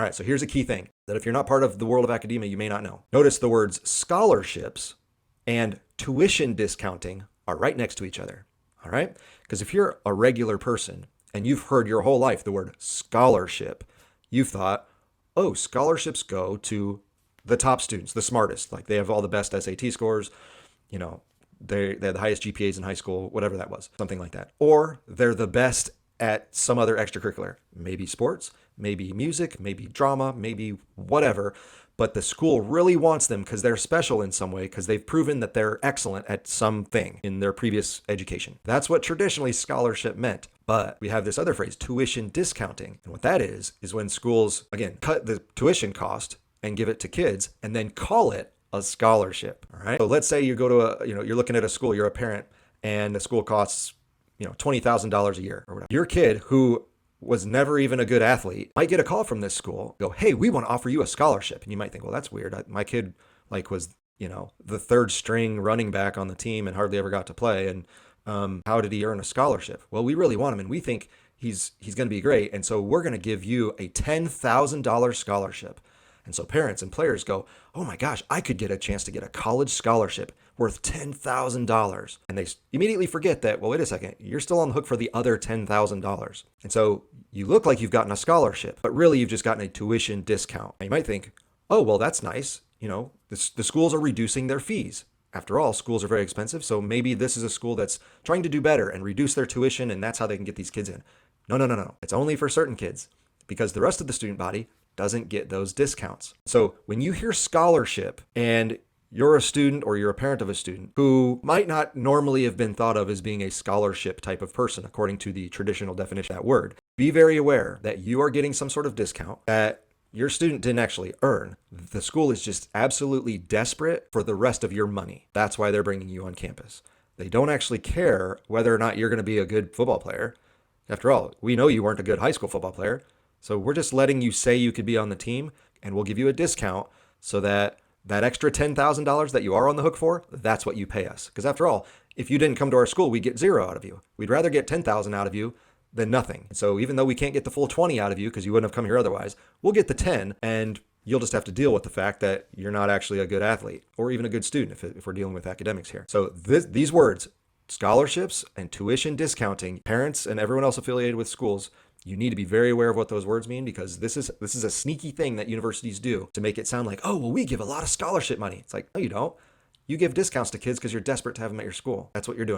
All right, so here's a key thing that if you're not part of the world of academia, you may not know. Notice the words scholarships and tuition discounting are right next to each other. All right? Because if you're a regular person and you've heard your whole life the word scholarship, you've thought, oh, scholarships go to the top students, the smartest. Like they have all the best SAT scores, you know, they had the highest GPAs in high school, whatever that was, something like that. Or they're the best at some other extracurricular, maybe sports, maybe music, maybe drama, maybe whatever. But the school really wants them because they're special in some way because they've proven that they're excellent at something in their previous education. That's what traditionally scholarship meant. But we have this other phrase, tuition discounting. And what that is when schools, again, cut the tuition cost and give it to kids and then call it a scholarship. All right. So let's say you go to you're looking at a school, you're a parent, and the school costs, $20,000 a year or whatever. Your kid who was never even a good athlete might get a call from this school, go, hey, we want to offer you a scholarship. And you might think, well, that's weird. My kid was, the third string running back on the team and hardly ever got to play. And how did he earn a scholarship? Well, we really want him and we think he's going to be great. And so we're going to give you a $10,000 scholarship. And so parents and players go, oh my gosh, I could get a chance to get a college scholarship worth $10,000. And they immediately forget that, well, wait a second, you're still on the hook for the other $10,000. And so you look like you've gotten a scholarship, but really you've just gotten a tuition discount. And you might think, oh, well, that's nice. The schools are reducing their fees. After all, schools are very expensive. So maybe this is a school that's trying to do better and reduce their tuition. And that's how they can get these kids in. No. It's only for certain kids because the rest of the student body doesn't get those discounts. So when you hear scholarship and you're a student or you're a parent of a student who might not normally have been thought of as being a scholarship type of person, according to the traditional definition of that word, be very aware that you are getting some sort of discount that your student didn't actually earn. The school is just absolutely desperate for the rest of your money. That's why they're bringing you on campus. They don't actually care whether or not you're going to be a good football player. After all, we know you weren't a good high school football player. So we're just letting you say you could be on the team and we'll give you a discount so that extra $10,000 that you are on the hook for, that's what you pay us. Because after all, if you didn't come to our school, we'd get zero out of you. We'd rather get 10,000 out of you than nothing. So even though we can't get the full 20 out of you because you wouldn't have come here otherwise, we'll get the 10 and you'll just have to deal with the fact that you're not actually a good athlete or even a good student if we're dealing with academics here. So these words, scholarships and tuition discounting, parents and everyone else affiliated with schools, you need to be very aware of what those words mean because this is a sneaky thing that universities do to make it sound like, oh, well, we give a lot of scholarship money. It's like, no, you don't. You give discounts to kids because you're desperate to have them at your school. That's what you're doing.